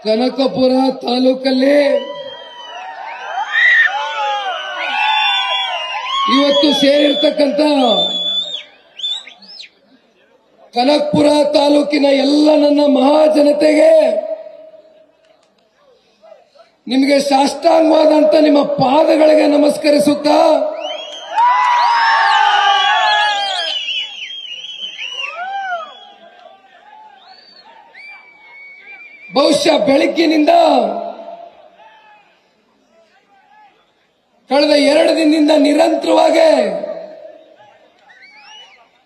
ಕನಕಪುರ ತಾಲೂಕಲ್ಲಿ ಇವತ್ತು ಸೇರಿರ್ತಕ್ಕಂಥ ಕನಕಪುರ ತಾಲೂಕಿನ ಎಲ್ಲ ನನ್ನ ಮಹಾಜನತೆಗೆ ನಿಮಗೆ ಸಾಷ್ಟಾಂಗವಾದಂತ ನಿಮ್ಮ ಪಾದಗಳಿಗೆ ನಮಸ್ಕರಿಸುತ್ತಾ ಬಹುಶಃ ಬೆಳಗ್ಗಿನಿಂದ ಕಳೆದ 2 ದಿನದಿಂದ ನಿರಂತರವಾಗಿ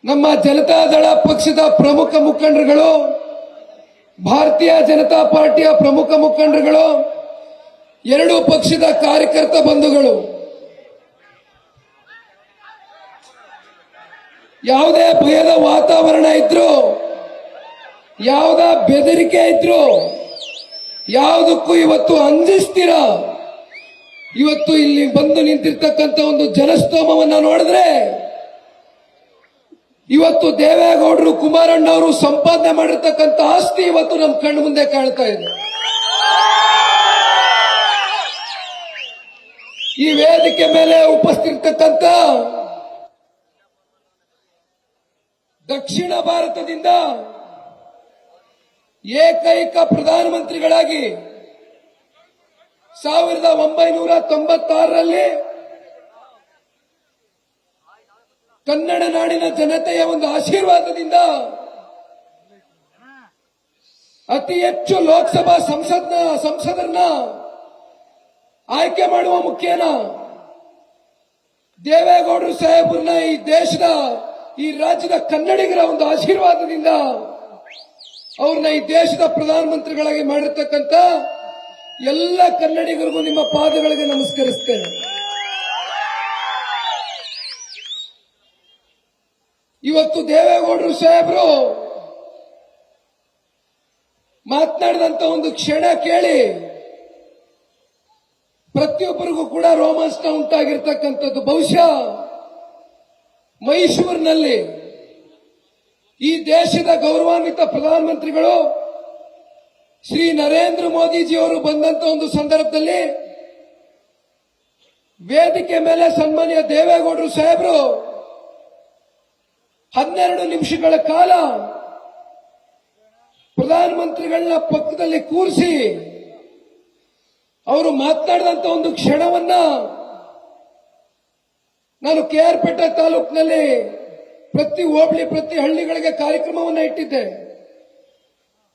ನಮ್ಮ ಜನತಾದಳ ಪಕ್ಷದ ಪ್ರಮುಖ ಮುಖಂಡರುಗಳು, ಭಾರತೀಯ ಜನತಾ ಪಾರ್ಟಿಯ ಪ್ರಮುಖ ಮುಖಂಡರುಗಳು, ಎರಡೂ ಪಕ್ಷದ ಕಾರ್ಯಕರ್ತ ಬಂಧುಗಳು ಯಾವುದೇ ಭಯದ ವಾತಾವರಣ ಇದ್ರು, ಯಾವುದ ಬೆದರಿಕೆ ಇದ್ರು, ಯಾವುದಕ್ಕೂ ಇವತ್ತು ಅಂಜಿಸ್ತೀರ. ಇವತ್ತು ಇಲ್ಲಿ ಬಂದು ನಿಂತಿರ್ತಕ್ಕಂಥ ಒಂದು ಜನಸ್ತೋಮವನ್ನ ನೋಡಿದ್ರೆ ಇವತ್ತು ದೇವೇಗೌಡರು, ಕುಮಾರಣ್ಣ ಅವರು ಸಂಪಾದನೆ ಮಾಡಿರ್ತಕ್ಕಂಥ ಆಸ್ತಿ ಇವತ್ತು ನಮ್ಮ ಕಣ್ಣು ಮುಂದೆ ಕಾಣ್ತಾ ಇದೆ. ಈ ವೇದಿಕೆ ಮೇಲೆ ಉಪಸ್ಥಿತಕ್ಕಂಥ ದಕ್ಷಿಣ ಭಾರತದಿಂದ ಏಕೈಕ ಪ್ರಧಾನಮಂತ್ರಿಗಳಾಗಿ 1996ರಲ್ಲಿ ಕನ್ನಡ ನಾಡಿನ ಜನತೆಯ ಒಂದು ಆಶೀರ್ವಾದದಿಂದ ಅತಿ ಹೆಚ್ಚು ಲೋಕಸಭಾ ಸಂಸದರನ್ನ ಆಯ್ಕೆ ಮಾಡುವ ಮುಖೇನ ದೇವೇಗೌಡರು ಸಾಹೇಬ್ರನ್ನ ಈ ರಾಜ್ಯದ ಕನ್ನಡಿಗರ ಒಂದು ಆಶೀರ್ವಾದದಿಂದ ಅವ್ರನ್ನ ಈ ದೇಶದ ಪ್ರಧಾನಮಂತ್ರಿಗಳಾಗಿ ಮಾಡಿರ್ತಕ್ಕಂಥ ಎಲ್ಲ ಕನ್ನಡಿಗರಿಗೂ ನಿಮ್ಮ ಪಾದಗಳಿಗೆ ನಮಸ್ಕರಿಸ್ತೇನೆ. ಇವತ್ತು ದೇವೇಗೌಡರು ಸಾಹೇಬರು ಮಾತನಾಡಿದಂತ ಒಂದು ಕ್ಷಣ ಕೇಳಿ ಪ್ರತಿಯೊಬ್ಬರಿಗೂ ಕೂಡ ರೋಮಾಂಚನ ಉಂಟಾಗಿರ್ತಕ್ಕಂಥದ್ದು. ಬಹುಶಃ ಮೈಸೂರಿನಲ್ಲಿ ಈ ದೇಶದ ಗೌರವಾನ್ವಿತ ಪ್ರಧಾನಮಂತ್ರಿಗಳು ಶ್ರೀ ನರೇಂದ್ರ ಮೋದಿಜಿಯವರು ಬಂದಂತ ಒಂದು ಸಂದರ್ಭದಲ್ಲಿ ವೇದಿಕೆ ಮೇಲೆ ಸನ್ಮಾನ್ಯ ದೇವೇಗೌಡರು ಸಾಹೇಬರು 12 ನಿಮಿಷಗಳ ಕಾಲ ಪ್ರಧಾನಮಂತ್ರಿಗಳನ್ನ ಪಕ್ಕದಲ್ಲಿ ಕೂರಿಸಿ ಅವರು ಮಾತನಾಡಿದಂತ ಒಂದು ಕ್ಷಣವನ್ನ ನಾನು KR ಪೇಟೆ ತಾಲೂಕಿನಲ್ಲಿ ಪ್ರತಿ ಹೋಬಳಿ, ಪ್ರತಿ ಹಳ್ಳಿಗಳಿಗೆ ಕಾರ್ಯಕ್ರಮವನ್ನ ಇಟ್ಟಿದ್ದೆ.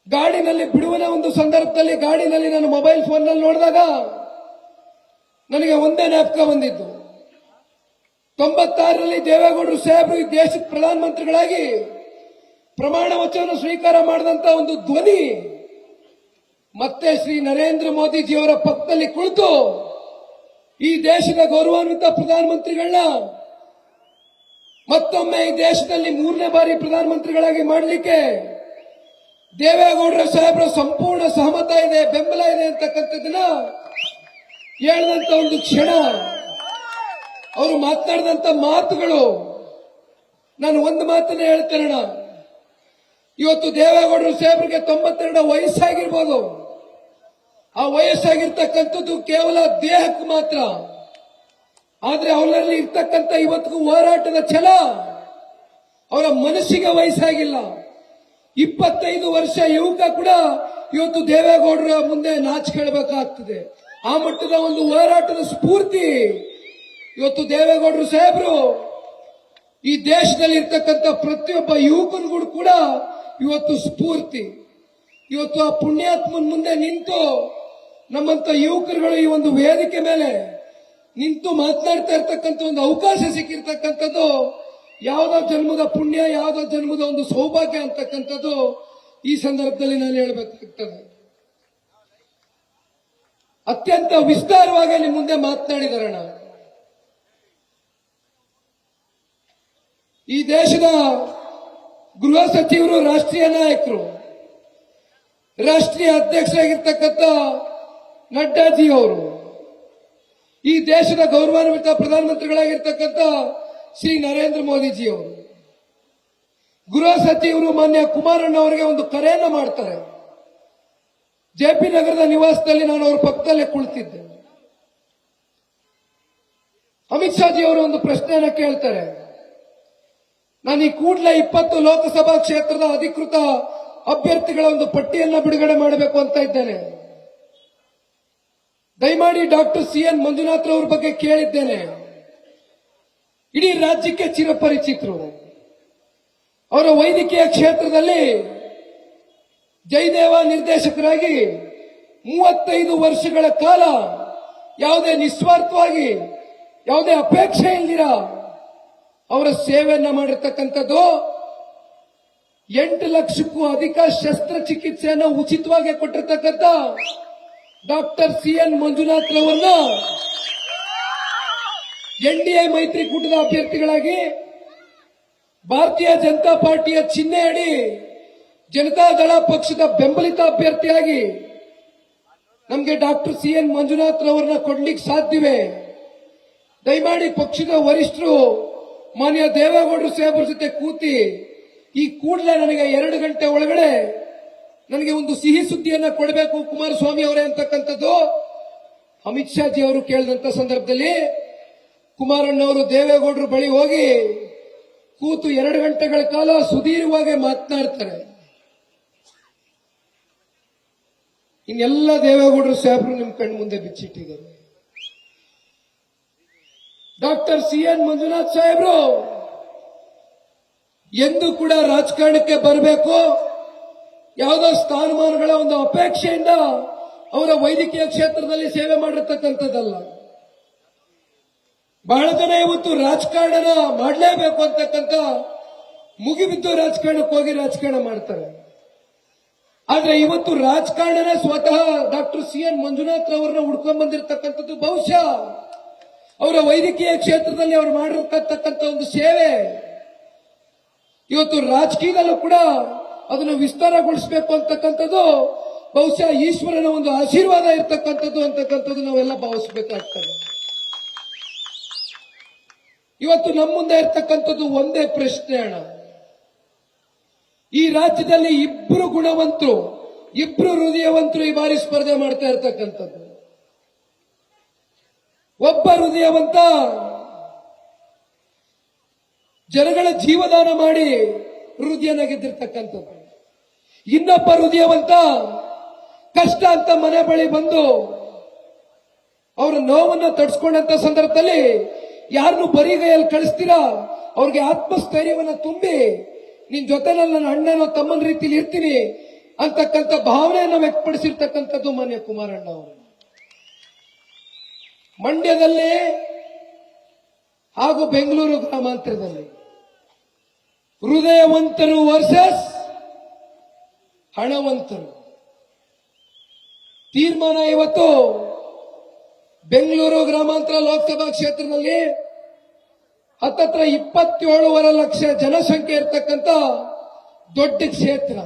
ಗಾಡಿನಲ್ಲಿ ಬಿಡುವನ ಒಂದು ಸಂದರ್ಭದಲ್ಲಿ ಗಾಡಿನಲ್ಲಿ ನಾನು ಮೊಬೈಲ್ ಫೋನ್ನಲ್ಲಿ ನೋಡಿದಾಗ ನನಗೆ ಒಂದೇ ಜ್ಞಾಪಕ ಬಂದಿದ್ದು. 96ರಲ್ಲಿ ದೇವೇಗೌಡರು ಸಾಹೇಬರು ಈ ದೇಶದ ಪ್ರಧಾನಮಂತ್ರಿಗಳಾಗಿ ಪ್ರಮಾಣ ವಚನ ಸ್ವೀಕಾರ ಮಾಡಿದಂತ ಒಂದು ಧ್ವನಿ ಮತ್ತೆ ಶ್ರೀ ನರೇಂದ್ರ ಮೋದಿಜಿಯವರ ಪಕ್ಕದಲ್ಲಿ ಕುಳಿತು ಈ ದೇಶದ ಗೌರವಾನ್ವಿತ ಪ್ರಧಾನಮಂತ್ರಿಗಳನ್ನ ಮತ್ತೊಮ್ಮೆ ಈ ದೇಶದಲ್ಲಿ 3ನೇ ಬಾರಿ ಪ್ರಧಾನಮಂತ್ರಿಗಳಾಗಿ ಮಾಡಲಿಕ್ಕೆ ದೇವೇಗೌಡರ ಸಾಹೇಬರ ಸಂಪೂರ್ಣ ಸಹಮತ ಇದೆ, ಬೆಂಬಲ ಇದೆ ಅಂತಕ್ಕಂಥದ್ದನ್ನ ಹೇಳಿದಂತ ಒಂದು ಕ್ಷಣ, ಅವರು ಮಾತನಾಡಿದಂತ ಮಾತುಗಳು. ನಾನು ಒಂದು ಮಾತನ್ನ ಹೇಳ್ತೇನೆ, ಇವತ್ತು ದೇವೇಗೌಡರು ಸಾಹೇಬರಿಗೆ 92 ವಯಸ್ಸಾಗಿರ್ಬೋದು. ಆ ವಯಸ್ಸಾಗಿರ್ತಕ್ಕಂಥದ್ದು ಕೇವಲ ದೇಹಕ್ಕೆ ಮಾತ್ರ. ಆದ್ರೆ ಅವರಲ್ಲಿ ಇರ್ತಕ್ಕಂಥ ಇವತ್ತಿಗೂ ಹೋರಾಟದ ಛಲ ಅವರ ಮನಸ್ಸಿಗೆ ವಯಸ್ಸಾಗಿಲ್ಲ. 25 ವರ್ಷ ಯುವಕ ಕೂಡ ಇವತ್ತು ದೇವೇಗೌಡರ ಮುಂದೆ ನಾಚಿಕೊಳ್ಳಬೇಕಾಗ್ತದೆ. ಆ ಮಟ್ಟದ ಒಂದು ಹೋರಾಟದ ಸ್ಫೂರ್ತಿ ಇವತ್ತು ದೇವೇಗೌಡರು ಸಾಹೇಬರು ಈ ದೇಶದಲ್ಲಿ ಇರ್ತಕ್ಕಂಥ ಪ್ರತಿಯೊಬ್ಬ ಯುವಕನಿಗೂ ಕೂಡ ಇವತ್ತು ಸ್ಫೂರ್ತಿ. ಇವತ್ತು ಆ ಪುಣ್ಯಾತ್ಮನ ಮುಂದೆ ನಿಂತು ನಮ್ಮಂತ ಯುವಕರುಗಳು ಈ ಒಂದು ವೇದಿಕೆ ಮೇಲೆ ನಿಂತು ಮಾತನಾಡ್ತಾ ಇರ್ತಕ್ಕಂಥ ಒಂದು ಅವಕಾಶ ಸಿಕ್ಕಿರ್ತಕ್ಕಂಥದ್ದು ಯಾವುದೋ ಜನ್ಮದ ಪುಣ್ಯ, ಯಾವುದೋ ಜನ್ಮದ ಒಂದು ಸೌಭಾಗ್ಯ ಅಂತಕ್ಕಂಥದ್ದು ಈ ಸಂದರ್ಭದಲ್ಲಿ ನಾನು ಹೇಳಬೇಕಾಗ್ತದೆ. ಅತ್ಯಂತ ವಿಸ್ತಾರವಾಗಿ ನಿಮ್ಮ ಮುಂದೆ ಮಾತನಾಡಿದಾರಣ. ಈ ದೇಶದ ಗೃಹ ಸಚಿವರು, ರಾಷ್ಟ್ರೀಯ ನಾಯಕರು, ರಾಷ್ಟ್ರೀಯ ಅಧ್ಯಕ್ಷರಾಗಿರ್ತಕ್ಕಂಥ ನಡ್ಡಾಜಿ ಅವರು, ಈ ದೇಶದ ಗೌರವಾನ್ವಿತ ಪ್ರಧಾನಮಂತ್ರಿಗಳಾಗಿರ್ತಕ್ಕಂಥ ಶ್ರೀ ನರೇಂದ್ರ ಮೋದಿಜಿಯವರು, ಗೃಹ ಸಚಿವರು ಮಾನ್ಯ ಕುಮಾರಣ್ಣ ಅವರಿಗೆ ಒಂದು ಕರೆಯನ್ನು ಮಾಡ್ತಾರೆ. ಜೆಪಿ ನಗರದ ನಿವಾಸದಲ್ಲಿ ನಾನು ಅವ್ರ ಪಕ್ಕದಲ್ಲೇ ಕುಳಿತಿದ್ದೆ. ಅಮಿತ್ ಶಾಜಿ ಅವರು ಒಂದು ಪ್ರಶ್ನೆಯನ್ನ ಕೇಳ್ತಾರೆ. ನಾನು ಈ ಕೂಡಲೇ 20 ಲೋಕಸಭಾ ಕ್ಷೇತ್ರದ ಅಧಿಕೃತ ಅಭ್ಯರ್ಥಿಗಳ ಒಂದು ಪಟ್ಟಿಯನ್ನ ಬಿಡುಗಡೆ ಮಾಡಬೇಕು ಅಂತ ಇದ್ದೇನೆ. ದಯಮಾಡಿ ಡಾಕ್ಟರ್ CN ಮಂಜುನಾಥ್ ಅವರ ಬಗ್ಗೆ ಕೇಳಿದ್ದೇನೆ. ಇಡೀ ರಾಜ್ಯಕ್ಕೆ ಚಿರಪರಿಚಿತರು. ಅವರ ವೈದ್ಯಕೀಯ ಕ್ಷೇತ್ರದಲ್ಲಿ ಜಯದೇವ ನಿರ್ದೇಶಕರಾಗಿ 35 ವರ್ಷಗಳ ಕಾಲ ಯಾವುದೇ ನಿಸ್ವಾರ್ಥವಾಗಿ ಯಾವುದೇ ಅಪೇಕ್ಷೆ ಇಲ್ದಿರ ಅವರ ಸೇವೆಯನ್ನ ಮಾಡಿರ್ತಕ್ಕಂಥದ್ದು. 8 ಲಕ್ಷಕ್ಕೂ ಅಧಿಕ ಶಸ್ತ್ರಚಿಕಿತ್ಸೆಯನ್ನು ಉಚಿತವಾಗಿ ಕೊಟ್ಟಿರ್ತಕ್ಕಂಥ ಡಾಕ್ಟರ್ CN ಮಂಜುನಾಥ್ ಅವರನ್ನ NDA ಮೈತ್ರಿಕೂಟದ ಅಭ್ಯರ್ಥಿಗಳಾಗಿ ಭಾರತೀಯ ಜನತಾ ಪಾರ್ಟಿಯ ಚಿಹ್ನೆ ಅಡಿ ಜನತಾದಳ ಪಕ್ಷದ ಬೆಂಬಲಿತ ಅಭ್ಯರ್ಥಿಯಾಗಿ ನಮಗೆ ಡಾಕ್ಟರ್ CN ಮಂಜುನಾಥ್ ಅವರನ್ನ ಕೊಡ್ಲಿಕ್ಕೆ ಸಾಧ್ಯವೇ? ದಯಮಾಡಿ ಪಕ್ಷದ ವರಿಷ್ಠರು ಮಾನ್ಯ ದೇವೇಗೌಡರು ಸಾಹೇಬರ ಜೊತೆ ಕೂತಿ ಈ ಕೂಡಲೇ ನನಗೆ 2 ಗಂಟೆ ಒಳಗಡೆ ನನಗೆ ಒಂದು ಸಿಹಿ ಸುದ್ದಿಯನ್ನ ಕೊಡಬೇಕು ಕುಮಾರಸ್ವಾಮಿ ಅವರೇ ಅಂತಕ್ಕಂಥದ್ದು ಅಮಿತ್ ಶಾಜಿ ಅವರು ಕೇಳಿದಂತ ಸಂದರ್ಭದಲ್ಲಿ ಕುಮಾರಣ್ಣವರು ದೇವೇಗೌಡರು ಬಳಿ ಹೋಗಿ ಕೂತು 2 ಗಂಟೆಗಳ ಕಾಲ ಸುದೀರ್ಘವಾಗಿ ಮಾತನಾಡ್ತಾರೆ. ಇನ್ನೆಲ್ಲ ದೇವೇಗೌಡರು ಸಾಹೇಬರು ನಿಮ್ ಕಣ್ಣು ಮುಂದೆ ಬಿಚ್ಚಿಟ್ಟಿದ್ದಾರೆ. ಡಾಕ್ಟರ್ CN ಮಂಜುನಾಥ್ ಸಾಹೇಬರು ಎಂದು ಕೂಡ ರಾಜಕಾರಣಕ್ಕೆ ಬರಬೇಕು, ಯಾವುದೋ ಸ್ಥಾನಮಾನಗಳ ಒಂದು ಅಪೇಕ್ಷೆಯಿಂದ ಅವರ ವೈದ್ಯಕೀಯ ಕ್ಷೇತ್ರದಲ್ಲಿ ಸೇವೆ ಮಾಡಿರ್ತಕ್ಕಂಥದ್ದಲ್ಲ. ಬಹಳ ಜನ ಇವತ್ತು ರಾಜಕಾರಣ ಮಾಡಲೇಬೇಕು ಅಂತಕ್ಕಂಥ ಮುಗಿಬಿದ್ದು ರಾಜಕಾರಣಕ್ಕೆ ಹೋಗಿ ರಾಜಕಾರಣ ಮಾಡ್ತಾರೆ. ಆದ್ರೆ ಇವತ್ತು ರಾಜಕಾರಣನೇ ಸ್ವತಃ ಡಾಕ್ಟರ್ CN ಮಂಜುನಾಥ್ ಅವರನ್ನ ಹುಡ್ಕೊಂಡ್ ಬಂದಿರತಕ್ಕಂಥದ್ದು ಬಹುಶಃ ಅವರ ವೈದ್ಯಕೀಯ ಕ್ಷೇತ್ರದಲ್ಲಿ ಅವರು ಮಾಡಿರ್ತಕ್ಕಂಥ ಒಂದು ಸೇವೆ ಇವತ್ತು ರಾಜಕೀಯದಲ್ಲೂ ಕೂಡ ಅದನ್ನು ವಿಸ್ತಾರಗೊಳಿಸಬೇಕು ಅಂತಕ್ಕಂಥದ್ದು ಬಹುಶಃ ಈಶ್ವರನ ಒಂದು ಆಶೀರ್ವಾದ ಇರತಕ್ಕಂಥದ್ದು ಅಂತಕ್ಕಂಥದ್ದು ನಾವೆಲ್ಲ ಭಾವಿಸಬೇಕಾಗ್ತದೆ. ಇವತ್ತು ನಮ್ಮ ಮುಂದೆ ಇರ್ತಕ್ಕಂಥದ್ದು ಒಂದೇ ಪ್ರಶ್ನೆ ಅಣ್ಣ. ಈ ರಾಜ್ಯದಲ್ಲಿ 2 ಗುಣವಂತರು 2 ಹೃದಯವಂತರು ಈ ಬಾರಿ ಸ್ಪರ್ಧೆ ಮಾಡ್ತಾ ಇರ್ತಕ್ಕಂಥದ್ದು. ಒಬ್ಬ ಹೃದಯವಂತ ಜನಗಳ ಜೀವದಾನ ಮಾಡಿ ಹೃದಯನ ಗೆದ್ದಿರ್ತಕ್ಕಂಥದ್ದು. ಇನ್ನೊಬ್ಬ ಹೃದಯವಂತ ಕಷ್ಟ ಅಂತ ಮನೆ ಬಳಿ ಬಂದು ಅವರ ನೋವನ್ನ ತಡ್ಸ್ಕೊಂಡಂತ ಸಂದರ್ಭದಲ್ಲಿ ಯಾರನ್ನು ಬರಿಗೈಯಲ್ಲಿ ಕಳಿಸ್ತೀರಾ ಅವ್ರಿಗೆ ಆತ್ಮಸ್ಥೈರ್ಯವನ್ನ ತುಂಬಿ ನಿನ್ ಜೊತೆ ನನ್ನ ಅಣ್ಣನೋ ತಮ್ಮನ ರೀತಿಯಲ್ಲಿ ಇರ್ತೀನಿ ಅಂತಕ್ಕಂಥ ಭಾವನೆಯನ್ನು ವ್ಯಕ್ತಪಡಿಸಿರ್ತಕ್ಕಂಥದ್ದು ಮಾನ್ಯ ಕುಮಾರಣ್ಣ ಅವರು. ಮಂಡ್ಯದಲ್ಲಿ ಹಾಗೂ ಬೆಂಗಳೂರು ಗ್ರಾಮಾಂತರದಲ್ಲಿ ಹೃದಯವಂತರು ವರ್ಸಸ್ ಹಣವಂತರು ತೀರ್ಮಾನ. ಇವತ್ತು ಬೆಂಗಳೂರು ಗ್ರಾಮಾಂತರ ಲೋಕಸಭಾ ಕ್ಷೇತ್ರದಲ್ಲಿ ಹತ್ತತ್ರ 27.5 ಲಕ್ಷ ಜನಸಂಖ್ಯೆ ಇರತಕ್ಕಂಥ ದೊಡ್ಡ ಕ್ಷೇತ್ರ.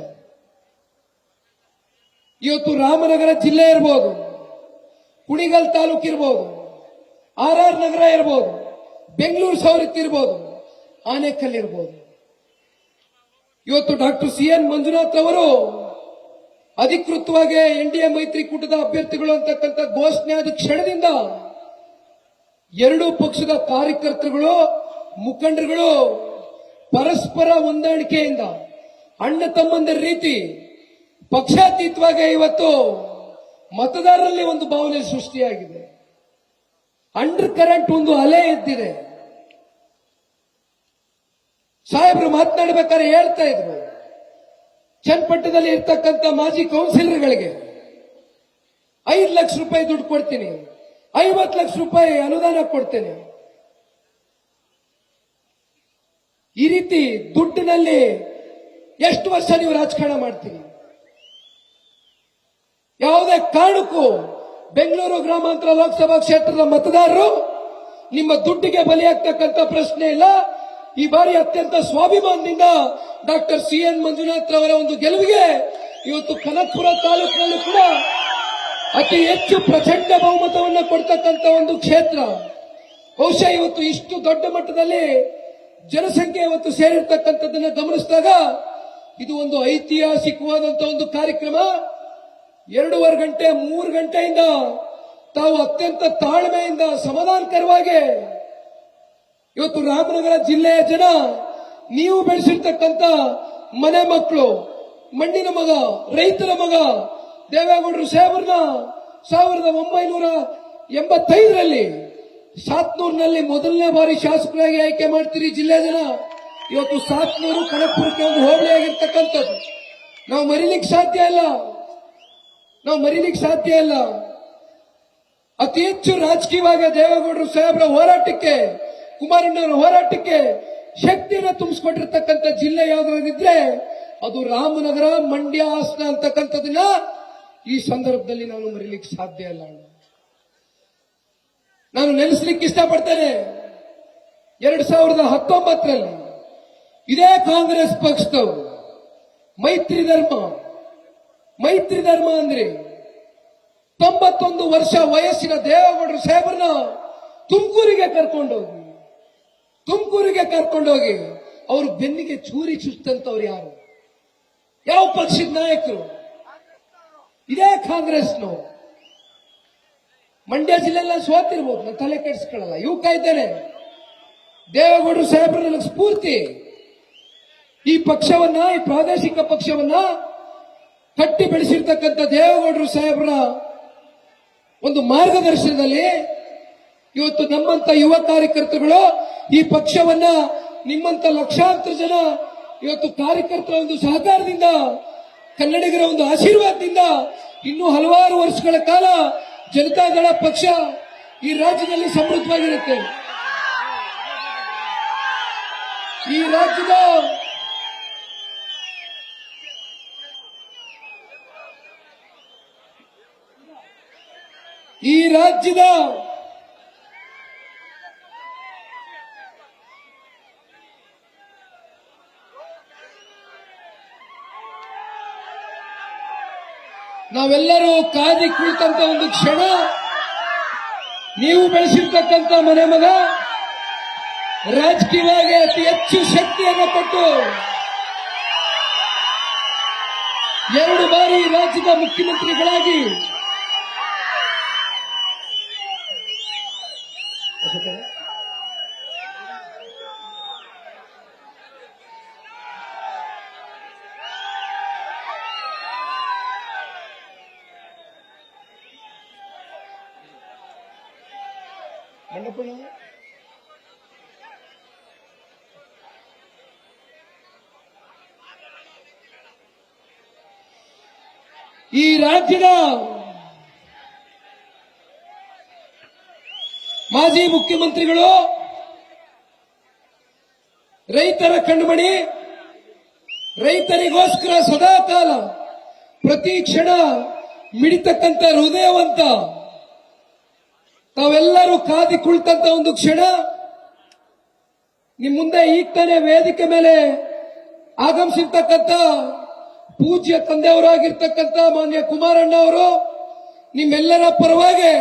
ಇವತ್ತು ರಾಮನಗರ ಜಿಲ್ಲೆ ಇರ್ಬೋದು, ಕುಣಿಗಲ್ ತಾಲೂಕು ಇರ್ಬೋದು, RR ನಗರ ಇರ್ಬೋದು, ಬೆಂಗಳೂರು ಸವರಿತ್ ಇರ್ಬೋದು, ಆನೇಕಲ್ ಇರ್ಬೋದು. ಇವತ್ತು ಡಾಕ್ಟರ್ CN ಮಂಜುನಾಥ್ ಅವರು ಅಧಿಕೃತವಾಗಿ NDA ಮೈತ್ರಿಕೂಟದ ಅಭ್ಯರ್ಥಿಗಳು ಅಂತಕ್ಕಂಥ ಘೋಷಣೆ ಆದ ಕ್ಷಣದಿಂದ 2 ಪಕ್ಷದ ಕಾರ್ಯಕರ್ತರುಗಳು ಮುಖಂಡರುಗಳು ಪರಸ್ಪರ ಹೊಂದಾಣಿಕೆಯಿಂದ ಅಣ್ಣ ತಮ್ಮಂದರ ರೀತಿ ಪಕ್ಷಾತೀತವಾಗಿ ಇವತ್ತು ಮತದಾರರಲ್ಲಿ ಒಂದು ಭಾವನೆ ಸೃಷ್ಟಿಯಾಗಿದೆ. ಅಂಡರ್ ಕರೆಂಟ್ ಒಂದು ಅಲೆ ಎದ್ದಿದೆ. ಸಾಹೇಬರು ಮಾತನಾಡಬೇಕಾದ್ರೆ ಹೇಳ್ತಾ ಇದ್ರು, ಚನ್ನಪಟ್ಟಣದಲ್ಲಿ ಇರ್ತಕ್ಕಂಥ ಮಾಜಿ ಕೌನ್ಸಿಲರ್ಗಳಿಗೆ 5 ಲಕ್ಷ ರೂಪಾಯಿ ದುಡ್ಡು ಕೊಡ್ತೀನಿ, 50 ಲಕ್ಷ ರೂಪಾಯಿ ಅನುದಾನ ಕೊಡ್ತೇನೆ. ಈ ರೀತಿ ದುಡ್ಡಿನಲ್ಲಿ ಎಷ್ಟು ವರ್ಷ ನೀವು ರಾಜಕಾರಣ ಮಾಡ್ತೀರಿ? ಯಾವುದೇ ಕಾರಣಕ್ಕೂ ಬೆಂಗಳೂರು ಗ್ರಾಮಾಂತರ ಲೋಕಸಭಾ ಕ್ಷೇತ್ರದ ಮತದಾರರು ನಿಮ್ಮ ದುಡ್ಡಿಗೆ ಬಲಿಯಾಗ್ತಕ್ಕಂಥ ಪ್ರಶ್ನೆ ಇಲ್ಲ. ಈ ಬಾರಿ ಅತ್ಯಂತ ಸ್ವಾಭಿಮಾನದಿಂದ ಡಾಕ್ಟರ್ CN ಮಂಜುನಾಥ್ ಅವರ ಒಂದು ಗೆಲುವಿಗೆ ಇವತ್ತು ಕನಕಪುರ ತಾಲೂಕಿನಲ್ಲೂ ಕೂಡ ಅತಿ ಹೆಚ್ಚು ಪ್ರಚಂಡ ಬಹುಮತವನ್ನು ಕೊಡ್ತಕ್ಕಂಥ ಒಂದು ಕ್ಷೇತ್ರ. ಬಹುಶಃ ಇವತ್ತು ಇಷ್ಟು ದೊಡ್ಡ ಮಟ್ಟದಲ್ಲಿ ಜನಸಂಖ್ಯೆ ಇವತ್ತು ಸೇರಿರ್ತಕ್ಕಂಥದ್ದನ್ನು ಗಮನಿಸಿದಾಗ ಇದು ಒಂದು ಐತಿಹಾಸಿಕವಾದಂತಹ ಒಂದು ಕಾರ್ಯಕ್ರಮ. 2.5 ಗಂಟೆ 3 ಗಂಟೆಯಿಂದ ತಾವು ಅತ್ಯಂತ ತಾಳ್ಮೆಯಿಂದ ಸಮಾಧಾನಕರವಾಗಿ ಇವತ್ತು ರಾಮನಗರ ಜಿಲ್ಲೆಯ ಜನ ನೀವು ಬೆಳೆಸಿರ್ತಕ್ಕಂಥ ಮನೆ ಮಕ್ಕಳು, ಮಣ್ಣಿನ ಮಗ, ರೈತರ ಮಗ ದೇವೇಗೌಡರು ಸಾಹೇಬ್ರನ್ನ 1985ರಲ್ಲಿ ಸಾತ್ನೂರಿನಲ್ಲಿ ಮೊದಲನೇ ಬಾರಿ ಶಾಸಕರಾಗಿ ಆಯ್ಕೆ ಮಾಡ್ತೀರಿ ಜಿಲ್ಲೆಯ ಜನ. ಇವತ್ತು ಸಾತ್ನೂರು ಕನಕಪುರಕ್ಕೆ ಒಂದು ಹೋಬಳಿ ಆಗಿರ್ತಕ್ಕಂಥದ್ದು ನಾವು ಮರಿಲಿಕ್ಕೆ ಸಾಧ್ಯ ಇಲ್ಲ. ಅತಿ ಹೆಚ್ಚು ರಾಜಕೀಯವಾಗಿ ದೇವೇಗೌಡರು ಸಾಹೇಬ್ರ ಹೋರಾಟಕ್ಕೆ, ಕುಮಾರಣ್ಣವರ ಹೋರಾಟಕ್ಕೆ ಶಕ್ತಿಯನ್ನು ತುಂಬಿಸ್ಕೊಟ್ಟಿರ್ತಕ್ಕಂಥ ಜಿಲ್ಲೆ ಯಾವ್ದಾದ್ರಿದ್ರೆ ಅದು ರಾಮನಗರ, ಮಂಡ್ಯ, ಹಾಸನ ಅಂತಕ್ಕಂಥದನ್ನ ಈ ಸಂದರ್ಭದಲ್ಲಿ ನಾನು ಮರಿಲಿಕ್ಕೆ ಸಾಧ್ಯ ಇಲ್ಲ. ನಾನು ನೆನೆಸ್ಲಿಕ್ಕೆ ಇಷ್ಟಪಡ್ತೇನೆ. 2019ರಲ್ಲಿ ಇದೇ ಕಾಂಗ್ರೆಸ್ ಪಕ್ಷದವರು ಮೈತ್ರಿ ಧರ್ಮ ಅಂದ್ರೆ 91 ವರ್ಷ ವಯಸ್ಸಿನ ದೇವೇಗೌಡರು ಸಾಹೇಬರನ್ನ ತುಮಕೂರಿಗೆ ಕರ್ಕೊಂಡೋಗಿ ಅವ್ರ ಬೆನ್ನಿಗೆ ಚೂರಿ ಚುಚ್ಚಂತವ್ರು ಯಾರು? ಯಾವ ಪಕ್ಷದ ನಾಯಕರು? ಇದೇ ಕಾಂಗ್ರೆಸ್ನವರು. ಮಂಡ್ಯ ಜಿಲ್ಲೆಲ್ಲ ಸೋತಿರ್ಬೋದು, ನಾನು ತಲೆ ಕೆಡಿಸ್ಕೊಳ್ಳಲ್ಲ. ಯುವಕ ಇದ್ದೇನೆ. ದೇವೇಗೌಡರು ಸಾಹೇಬರು ನನಗೆ ಸ್ಫೂರ್ತಿ. ಈ ಪಕ್ಷವನ್ನ, ಈ ಪ್ರಾದೇಶಿಕ ಪಕ್ಷವನ್ನ ಕಟ್ಟಿ ಬೆಳೆಸಿರ್ತಕ್ಕಂಥ ದೇವೇಗೌಡರು ಸಾಹೇಬರ ಒಂದು ಮಾರ್ಗದರ್ಶನದಲ್ಲಿ ಇವತ್ತು ನಮ್ಮಂತ ಯುವ ಕಾರ್ಯಕರ್ತರುಗಳು ಈ ಪಕ್ಷವನ್ನ, ನಿಮ್ಮಂತ ಲಕ್ಷಾಂತರ ಜನ ಇವತ್ತು ಕಾರ್ಯಕರ್ತರ ಒಂದು ಸಹಕಾರದಿಂದ, ಕನ್ನಡಿಗರ ಒಂದು ಆಶೀರ್ವಾದದಿಂದ ಇನ್ನೂ ಹಲವಾರು ವರ್ಷಗಳ ಕಾಲ ಜನತಾದಳ ಪಕ್ಷ ಈ ರಾಜ್ಯದಲ್ಲಿ ಸಮೃದ್ಧವಾಗಿರುತ್ತೆ. ಈ ರಾಜ್ಯದ ನಾವೆಲ್ಲರೂ ಕಾದಿ ಕುಳಿತಂತ ಒಂದು ಕ್ಷಣ, ನೀವು ಬೆಳೆಸಿರ್ತಕ್ಕಂಥ ಮನೆ ಮಗ ರಾಜಕೀಯವಾಗಿ ಅತಿ ಹೆಚ್ಚು ಶಕ್ತಿಯನ್ನು ಕೊಟ್ಟು 2 ಬಾರಿ ರಾಜ್ಯದ ಮುಖ್ಯಮಂತ್ರಿಗಳಾಗಿ ಈ ರಾಜ್ಯದ ಮಾಜಿ ಮುಖ್ಯಮಂತ್ರಿಗಳು ರೈತರ ಕಣ್ಮಣಿ, ರೈತರಿಗೋಸ್ಕರ ಸದಾಕಾಲ ಪ್ರತಿ ಕ್ಷಣ ಮಿಡಿತಕ್ಕಂಥ ಹೃದಯವಂತ, ತಾವೆಲ್ಲರೂ ಕಾದಿ ಕುಳಿತಂತ ಒಂದು ಕ್ಷಣ ನಿಮ್ ಮುಂದೆ ಈಗ ತಾನೇ ವೇದಿಕೆ ಮೇಲೆ ಆಗಮಿಸಿರ್ತಕ್ಕಂಥ ಪೂಜ್ಯ ತಂದೆಯವರಾಗಿರ್ತಕ್ಕಂಥ ಮಾನ್ಯ ಕುಮಾರಣ್ಣ ಅವರು ನಿಮ್ಮೆಲ್ಲರ ಪರವಾಗಿ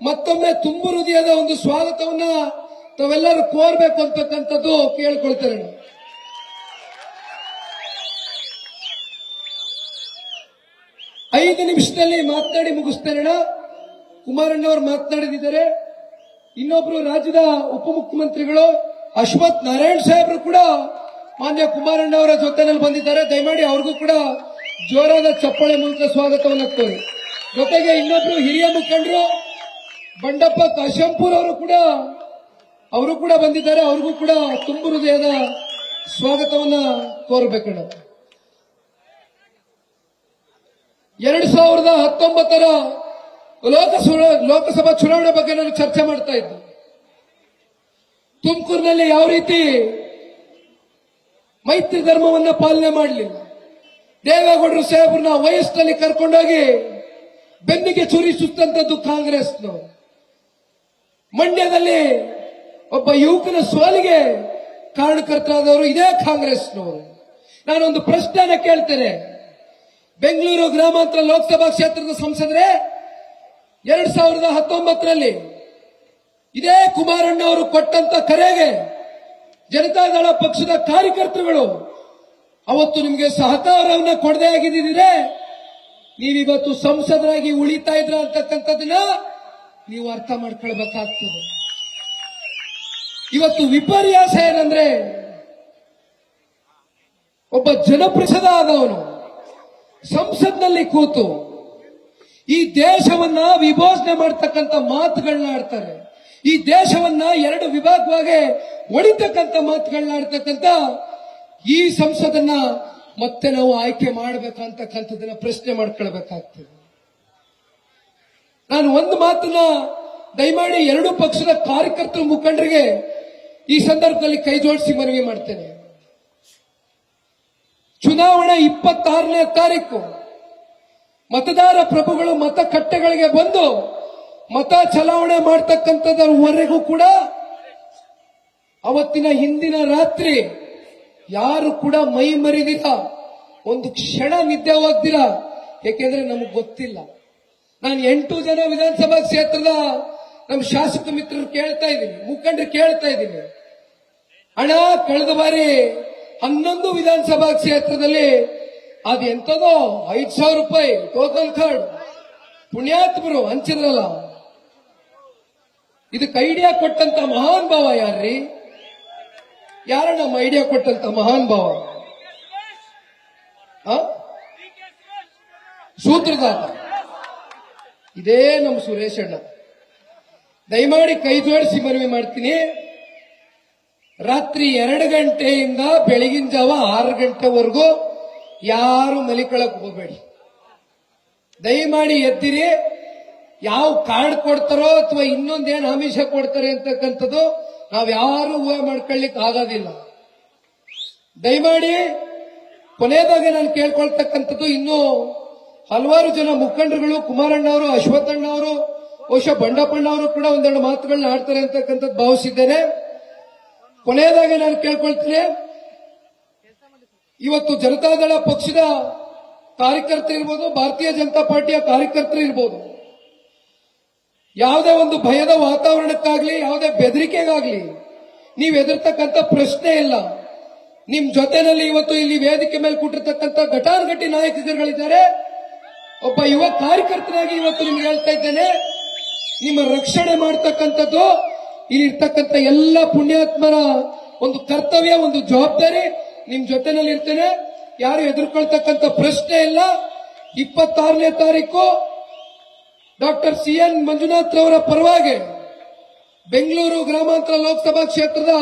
ಮತ್ತೊಮ್ಮೆ ತುಂಬು ಹೃದಯದ ಒಂದು ಸ್ವಾಗತವನ್ನ ತಾವೆಲ್ಲರೂ ಕೋರ್ಬೇಕು ಅಂತಕ್ಕಂಥದ್ದು ಕೇಳ್ಕೊಳ್ತೇನೆ. 5 ನಿಮಿಷದಲ್ಲಿ ಮಾತನಾಡಿ ಮುಗಿಸ್ತೇನೆ. ಕುಮಾರಣ್ಣವರು ಮಾತನಾಡಿದ್ದಾರೆ. ಇನ್ನೊಬ್ರು ರಾಜ್ಯದ ಉಪಮುಖ್ಯಮಂತ್ರಿಗಳು ಅಶ್ವಥ್ ನಾರಾಯಣ್ ಸಾಹೇಬರು ಕೂಡ ಮಾನ್ಯ ಕುಮಾರಣ್ಣ ಅವರ ಜೊತೆನಲ್ಲಿ ಬಂದಿದ್ದಾರೆ. ದಯಮಾಡಿ ಅವ್ರಿಗೂ ಕೂಡ ಜೋರಾದ ಚಪ್ಪಾಳೆ ಮೂಲಕ ಸ್ವಾಗತವನ್ನು ಕೋರಿ. ಜೊತೆಗೆ ಇನ್ನೊಬ್ರು ಹಿರಿಯ ಮುಖಂಡರು ಬಂಡಪ್ಪ ಕಾಶಂಪುರ್ ಅವರು ಕೂಡ ಬಂದಿದ್ದಾರೆ. ಅವ್ರಿಗೂ ಕೂಡ ತುಂಬು ಹೃದಯದ ಸ್ವಾಗತವನ್ನ ಕೋರಬೇಕಣ್ಣ. 2019ರ ಲೋಕಸಭಾ ಚುನಾವಣೆ ಬಗ್ಗೆ ನಾನು ಚರ್ಚೆ ಮಾಡ್ತಾ ಇದ್ದೆ. ತುಮಕೂರಿನಲ್ಲಿ ಯಾವ ರೀತಿ ಮೈತ್ರಿ ಧರ್ಮವನ್ನ ಪಾಲನೆ ಮಾಡಲಿಲ್ಲ, ದೇವೇಗೌಡರು ಸಾಹೇಬ್ರನ್ನ ವಯಸ್ಸಿನಲ್ಲಿ ಕರ್ಕೊಂಡೋಗಿ ಬೆನ್ನಿಗೆ ಚುರಿ ಸುತ್ತಂತದ್ದು ಕಾಂಗ್ರೆಸ್ನವರು. ಮಂಡ್ಯದಲ್ಲಿ ಒಬ್ಬ ಯುವಕನ ಸೋಲಿಗೆ ಕಾರಣಕರ್ತರಾದವರು ಇದೇ ಕಾಂಗ್ರೆಸ್ನವರು. ನಾನೊಂದು ಪ್ರಶ್ನೆಯನ್ನು ಕೇಳ್ತೇನೆ. ಬೆಂಗಳೂರು ಗ್ರಾಮಾಂತರ ಲೋಕಸಭಾ ಕ್ಷೇತ್ರದ ಸಂಸದರೇ, 2019ರಲ್ಲಿ ಇದೇ ಕುಮಾರಣ್ಣ ಅವರು ಕೊಟ್ಟಂತ ಕರೆಗೆ ಜನತಾದಳ ಪಕ್ಷದ ಕಾರ್ಯಕರ್ತರುಗಳು ಅವತ್ತು ನಿಮಗೆ ಸಹಕಾರವನ್ನು ಕೊಡದೇ ಆಗಿದ್ದಿದ್ರೆ ನೀವಿವತ್ತು ಸಂಸದರಾಗಿ ಉಳಿತಾ ಇದ್ರ ಅಂತಕ್ಕಂಥದ್ದನ್ನ ನೀವು ಅರ್ಥ ಮಾಡ್ಕೊಳ್ಬೇಕಾಗ್ತದೆ. ಇವತ್ತು ವಿಪರ್ಯಾಸ ಏನಂದ್ರೆ, ಒಬ್ಬ ಜನಪ್ರಸಿದ್ಧ ಆದವನು ಸಂಸತ್ನಲ್ಲಿ ಕೂತು ಈ ದೇಶವನ್ನ ವಿಭಜನೆ ಮಾಡ್ತಕ್ಕಂಥ ಮಾತುಗಳನ್ನ ಆಡ್ತಾರೆ, ಈ ದೇಶವನ್ನ ಎರಡು ವಿಭಾಗವಾಗಿ ಒಡಿತಕ್ಕಂಥ ಮಾತುಗಳನ್ನ ಆಡ್ತಕ್ಕಂಥ ಈ ಸಂಸದನ್ನ ಮತ್ತೆ ನಾವು ಆಯ್ಕೆ ಮಾಡಬೇಕಂತಕ್ಕಂಥದ್ದನ್ನ ಪ್ರಶ್ನೆ ಮಾಡ್ಕೊಳ್ಬೇಕಾಗ್ತದೆ. ನಾನು ಒಂದು ಮಾತನ್ನ ದಯಮಾಡಿ ಎರಡು ಪಕ್ಷದ ಕಾರ್ಯಕರ್ತರು ಮುಖಂಡರಿಗೆ ಈ ಸಂದರ್ಭದಲ್ಲಿ ಕೈ ಜೋಡಿಸಿ ಮನವಿ ಮಾಡ್ತೇನೆ. ಚುನಾವಣೆ 26ನೇ ತಾರೀಕು ಮತದಾರ ಪ್ರಭುಗಳು ಮತಗಟ್ಟೆಗಳಿಗೆ ಬಂದು ಮತ ಚಲಾವಣೆ ಮಾಡ್ತಕ್ಕಂಥದ್ರವರೆಗೂ ಕೂಡ ಅವತ್ತಿನ ಹಿಂದಿನ ರಾತ್ರಿ ಯಾರು ಕೂಡ ಮೈ ಮರಿದಿಲ್ಲ, ಒಂದು ಕ್ಷಣ ನಿದ್ದೆ ಹೋಗ್ದಿಲ್ಲ. ಯಾಕೆಂದ್ರೆ ನಮಗೆ ಗೊತ್ತಿಲ್ಲ. ನಾನು 8 ಜನ ವಿಧಾನಸಭಾ ಕ್ಷೇತ್ರದ ನಮ್ಮ ಶಾಸಕ ಮಿತ್ರರು ಕೇಳ್ತಾ ಇದ್ದೀನಿ, ಮುಖಂಡರು ಕೇಳ್ತಾ ಇದ್ದೀನಿ, ಹಣ ಕಳೆದ ಬಾರಿ 11 ವಿಧಾನಸಭಾ ಕ್ಷೇತ್ರದಲ್ಲಿ ಅದು ಎಂತದೋ 5,000 ರೂಪಾಯಿ ಟೋಕನ್ ಕಾರ್ಡ್ ಪುಣ್ಯಾತ್ಮರು ಹಂಚಿದ್ರಲ್ಲ, ಇದಕ್ಕೆ ಐಡಿಯಾ ಕೊಟ್ಟಂತ ಮಹಾನ್ ಭಾವ ಯಾರ್ರೀ? ಯಾರ ನಮ್ಮ ಐಡಿಯಾ ಕೊಟ್ಟಂತ ಮಹಾನ್ ಭಾವ? ಸೂತ್ರಧಾರ ಇದೇ ನಮ್ಮ ಸುರೇಶ್ ಅಣ್ಣ. ದಯಮಾಡಿ ಕೈ ಜೋಡಿಸಿ ಮನವಿ ಮಾಡ್ತೀನಿ, ರಾತ್ರಿ 2 ಗಂಟೆಯಿಂದ ಬೆಳಗಿನ ಜಾವ 6 ಗಂಟೆವರೆಗೂ ಯಾರು ಮಲಿಕೊಳ್ಳಕ್ ಹೋಗಬೇಡಿ. ದಯಮಾಡಿ ಎದ್ದಿರಿ. ಯಾವ ಕಾರ್ಡ್ ಕೊಡ್ತಾರೋ ಅಥವಾ ಇನ್ನೊಂದೇನು ಆಮಿಷ ಕೊಡ್ತಾರೆ ಅಂತಕ್ಕಂಥದ್ದು ನಾವ್ ಯಾರು ಊಹೆ ಮಾಡ್ಕೊಳ್ಳಿಕ್ ಆಗೋದಿಲ್ಲ. ದಯಮಾಡಿ ಕೊನೆಯದಾಗಿ ನಾನು ಕೇಳ್ಕೊಳ್ತಕ್ಕಂಥದ್ದು, ಇನ್ನೂ ಹಲವಾರು ಜನ ಮುಖಂಡರುಗಳು, ಕುಮಾರಣ್ಣವರು, ಅಶ್ವತ್ಥಣ್ಣವರು, ಬಹುಶಃ ಬಂಡಪ್ಪಣ್ಣವರು ಕೂಡ ಒಂದೆರಡು ಮಾತುಗಳನ್ನ ಆಡ್ತಾರೆ ಅಂತಕ್ಕಂಥದ್ದು ಭಾವಿಸಿದ್ದೇನೆ. ಕೊನೆಯದಾಗಿ ನಾನು ಕೇಳ್ಕೊಳ್ತೇನೆ, ಇವತ್ತು ಜನತಾದಳ ಪಕ್ಷದ ಕಾರ್ಯಕರ್ತರು ಇರ್ಬೋದು, ಭಾರತೀಯ ಜನತಾ ಪಾರ್ಟಿಯ ಕಾರ್ಯಕರ್ತರು ಇರ್ಬೋದು, ಯಾವುದೇ ಒಂದು ಭಯದ ವಾತಾವರಣಕ್ಕಾಗ್ಲಿ, ಯಾವುದೇ ಬೆದರಿಕೆಗಾಗ್ಲಿ ನೀವು ಎದುರ್ತಕ್ಕಂಥ ಪ್ರಶ್ನೆ ಇಲ್ಲ. ನಿಮ್ ಜೊತೆನಲ್ಲಿ ಇವತ್ತು ಇಲ್ಲಿ ವೇದಿಕೆ ಮೇಲೆ ಕೂಟಿರ್ತಕ್ಕಂಥ ಘಟಾನುಘಟಿ ನಾಯಕರುಗಳಿದ್ದಾರೆ. ಒಬ್ಬ ಯುವ ಕಾರ್ಯಕರ್ತನಾಗಿ ಇವತ್ತು ನಿಮ್ಗೆ ಹೇಳ್ತಾ ಇದ್ದೇನೆ, ನಿಮ್ಮ ರಕ್ಷಣೆ ಮಾಡತಕ್ಕಂಥದ್ದು ಇಲ್ಲಿರ್ತಕ್ಕಂಥ ಎಲ್ಲ ಪುಣ್ಯಾತ್ಮರ ಒಂದು ಕರ್ತವ್ಯ, ಒಂದು ಜವಾಬ್ದಾರಿ. ನಿಮ್ ಜೊತೆನಲ್ಲಿ ಇರ್ತೇನೆ, ಯಾರು ಎದುರ್ಕೊಳ್ತಕ್ಕಂಥ ಪ್ರಶ್ನೆ ಇಲ್ಲ. 26ನೇ ತಾರೀಕು ಡಾಕ್ಟರ್ CN ಮಂಜುನಾಥ್ ರವರ ಪರವಾಗಿ ಬೆಂಗಳೂರು ಗ್ರಾಮಾಂತರ ಲೋಕಸಭಾ ಕ್ಷೇತ್ರದ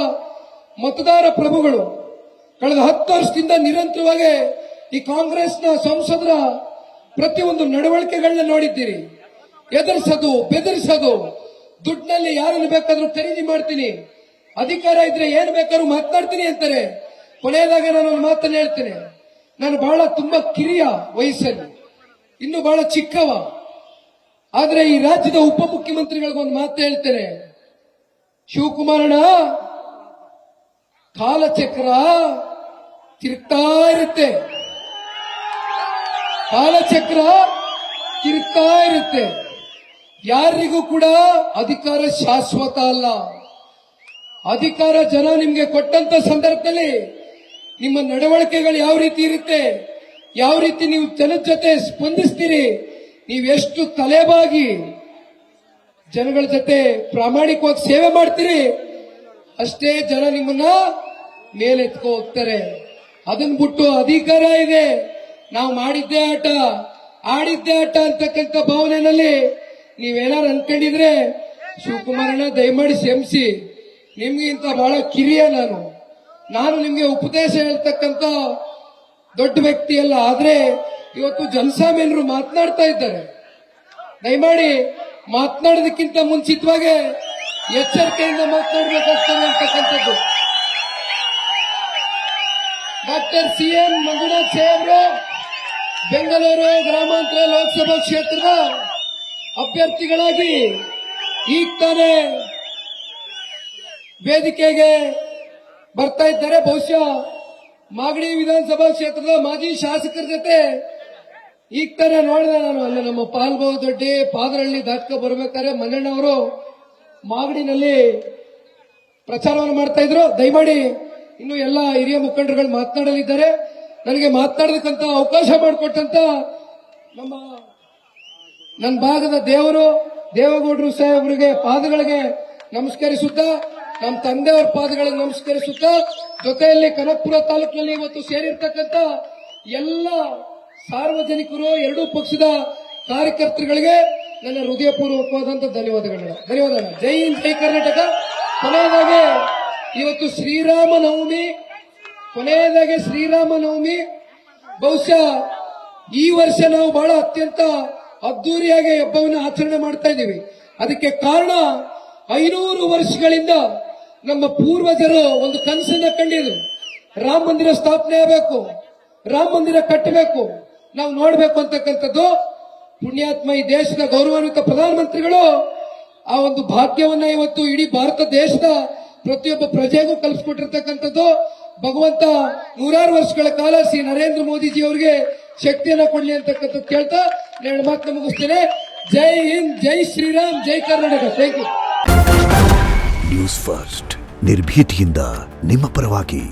ಮತದಾರ ಪ್ರಭುಗಳು ಕಳೆದ 10 ವರ್ಷದಿಂದ ನಿರಂತರವಾಗಿ ಈ ಕಾಂಗ್ರೆಸ್ನ ಸಂಸದರ ಪ್ರತಿಯೊಂದು ನಡವಳಿಕೆಗಳನ್ನ ನೋಡಿದ್ದೀರಿ. ಎದುರಿಸೋದು, ಬೆದರಿಸೋದು, ದುಡ್ಡಿನಲ್ಲಿ ಯಾರನ್ನು ಬೇಕಾದ್ರೂ ಖರೀದಿ ಮಾಡ್ತೀನಿ, ಅಧಿಕಾರ ಇದ್ರೆ ಏನ್ ಬೇಕಾದ್ರೂ ಮಾತನಾಡ್ತೀನಿ ಅಂತಾರೆ. ಕೊನೆಯದಾಗ ನಾನು ಒಂದು ಮಾತನ್ನು ಹೇಳ್ತೇನೆ, ನಾನು ಬಹಳ ತುಂಬಾ ಕಿರಿಯ ವಯಸ್ಸಲ್ಲಿ, ಇನ್ನು ಬಹಳ ಚಿಕ್ಕವ, ಆದ್ರೆ ಈ ರಾಜ್ಯದ ಉಪಮುಖ್ಯಮಂತ್ರಿಗಳಿಗೊಂದು ಮಾತು ಹೇಳ್ತೇನೆ, ಶಿವಕುಮಾರಣ್ಣ, ಕಾಲಚಕ್ರ ತಿರುಗ್ತಾ ಇರುತ್ತೆ, ಕಾಲಚಕ್ರ ತಿರುಗ್ತಾ ಇರುತ್ತೆ. ಯಾರಿಗೂ ಕೂಡ ಅಧಿಕಾರ ಶಾಶ್ವತ ಅಲ್ಲ. ಅಧಿಕಾರ ಜನ ನಿಮ್ಗೆ ಕೊಟ್ಟಂತ ಸಂದರ್ಭದಲ್ಲಿ ನಿಮ್ಮ ನಡವಳಿಕೆಗಳು ಯಾವ ರೀತಿ ಇರುತ್ತೆ, ಯಾವ ರೀತಿ ನೀವು ಜನದ ಜೊತೆ ಸ್ಪಂದಿಸ್ತೀರಿ, ನೀವೆಷ್ಟು ತಲೆಬಾಗಿ ಜನಗಳ ಜೊತೆ ಪ್ರಾಮಾಣಿಕವಾಗಿ ಸೇವೆ ಮಾಡ್ತೀರಿ, ಅಷ್ಟೇ ಜನ ನಿಮ್ಮನ್ನ ಮೇಲೆತ್ಕೊ ಹೋಗ್ತಾರೆ. ಅದನ್ನ ಬಿಟ್ಟು ಅಧಿಕಾರ ಇದೆ, ನಾವು ಮಾಡಿದ್ದೇ ಆಟ, ಆಡಿದ್ದೇ ಆಟ ಅಂತಕ್ಕಂಥ ಭಾವನೆಯಲ್ಲಿ ನೀವೇನಾರು ಅನ್ಕೊಂಡಿದ್ರೆ ಶಿವಕುಮಾರಣ್ಣ ದಯಮಾಡಿ ಕ್ಷಮಿಸಿ. ನಿಮ್ಗಿಂತ ಬಹಳ ಕಿರಿಯ ನಾನು ನಿಮ್ಗೆ ಉಪದೇಶ ಹೇಳ್ತಕ್ಕಂಥ ದೊಡ್ಡ ವ್ಯಕ್ತಿ ಅಲ್ಲ. ಆದ್ರೆ ಇವತ್ತು ಜನಸಾಮಾನ್ಯರು ಮಾತನಾಡ್ತಾ ಇದ್ದಾರೆ. ದಯಮಾಡಿ ಮಾತನಾಡೋದಕ್ಕಿಂತ ಮುಂಚಿತವಾಗಿ ಎಚ್ಚರಿಕೆಯಿಂದ ಮಾತನಾಡಬೇಕಾಗ್ತದೆ ಅಂತಕ್ಕಂಥದ್ದು. ಡಾಕ್ಟರ್ CN ಮಂಜುನಾಥ್ ಸಾಹೇಬರು ಬೆಂಗಳೂರು ಗ್ರಾಮಾಂತರ ಲೋಕಸಭಾ ಕ್ಷೇತ್ರದ ಅಭ್ಯರ್ಥಿಗಳಾಗಿ ಈಗ ತಾನೇ ವೇದಿಕೆಗೆ ಬರ್ತಾ ಇದ್ದಾರೆ. ಬಹುಶಃ ಮಾಗಡಿ ವಿಧಾನಸಭಾ ಕ್ಷೇತ್ರದ ಮಾಜಿ ಶಾಸಕರ ಜೊತೆ ಈಗ ತಾನೇ ನೋಡಿದೆ ನಾನು. ಅಲ್ಲಿ ನಮ್ಮ ಪಾಲ್ಬಹು ದೊಡ್ಡಿ ಪಾದರಳ್ಳಿ ದಾಟ್ಕೊ ಬರ್ಬೇಕಾದ್ರೆ ಮನ್ನಣ್ಣವರು ಮಾಗಡಿನಲ್ಲಿ ಪ್ರಚಾರವನ್ನು ಮಾಡ್ತಾ ಇದ್ರು. ದಯಮಾಡಿ ಇನ್ನು ಎಲ್ಲ ಹಿರಿಯ ಮುಖಂಡರುಗಳು ಮಾತನಾಡಲಿದ್ದಾರೆ. ನನಗೆ ಮಾತನಾಡೋದಕ್ಕಂತ ಅವಕಾಶ ಮಾಡಿಕೊಟ್ಟಂತ ನನ್ನ ಭಾಗದ ದೇವೇಗೌಡರು ಸಾಹೇಬರಿಗೆ ಪಾದಗಳಿಗೆ ನಮಸ್ಕರಿಸುತ್ತಾ, ನಮ್ಮ ತಂದೆಯವರ ಪಾದಗಳಿಗೆ ನಮಸ್ಕರಿಸುತ್ತಾ, ಜೊತೆಯಲ್ಲಿ ಕನಕಪುರ ತಾಲೂಕಿನಲ್ಲಿ ಇವತ್ತು ಸೇರಿರ್ತಕ್ಕಂಥ ಎಲ್ಲ ಸಾರ್ವಜನಿಕರು, ಎರಡೂ ಪಕ್ಷದ ಕಾರ್ಯಕರ್ತರುಗಳಿಗೆ ನನ್ನ ಹೃದಯಪೂರ್ವಕವಾದಂತಹ ಧನ್ಯವಾದಗಳು. ಜೈ ಹಿಂದ್, ಜೈ ಕರ್ನಾಟಕ. ಕೊನೆಯದಾಗಿ ಇವತ್ತು ಶ್ರೀರಾಮನವಮಿ ಬಹುಶಃ ಈ ವರ್ಷ ನಾವು ಬಹಳ ಅತ್ಯಂತ ಅದ್ದೂರಿಯಾಗಿ ಹಬ್ಬವನ್ನು ಆಚರಣೆ ಮಾಡ್ತಾ ಇದ್ದೀವಿ. ಅದಕ್ಕೆ ಕಾರಣ 500 ವರ್ಷಗಳಿಂದ ನಮ್ಮ ಪೂರ್ವಜರು ಒಂದು ಕನಸನ್ನ ಕಂಡಿದ್ರು. ರಾಮ ಮಂದಿರ ಸ್ಥಾಪನೆ ಆಗಬೇಕು, ರಾಮ ಮಂದಿರ ಕಟ್ಟಬೇಕು, ನಾವು ನೋಡಬೇಕು ಅಂತಕ್ಕಂಥದ್ದು. ಪುಣ್ಯಾತ್ಮ ಈ ದೇಶದ ಗೌರವಾನ್ವಿತ ಪ್ರಧಾನಮಂತ್ರಿಗಳು ಆ ಒಂದು ಭಾಗ್ಯವನ್ನ ಇವತ್ತು ಇಡೀ ಭಾರತ ದೇಶದ ಪ್ರತಿಯೊಬ್ಬ ಪ್ರಜೆಗೂ ಕಲ್ಪಿಸಿಕೊಟ್ಟಿರ್ತಕ್ಕಂಥದ್ದು. ಭಗವಂತ 100 ವರ್ಷಗಳ ಕಾಲ ಶ್ರೀ ನರೇಂದ್ರ ಮೋದಿಜಿ ಅವರಿಗೆ ಶಕ್ತಿಯನ್ನ ಕೊಡ್ಲಿ ಅಂತಕ್ಕಂಥದ್ದು ಕೇಳ್ತಾ ನಾನು ಮಾತನ್ನ ಮುಗಿಸ್ತೇನೆ. ಜೈ ಹಿಂದ್, ಜೈ ಶ್ರೀರಾಮ್, ಜೈ Karnataka. Thank you. News first, ನಿರ್ಭೀತಿಯಿಂದ ನಿಮ್ಮ ಪರವಾಗಿ.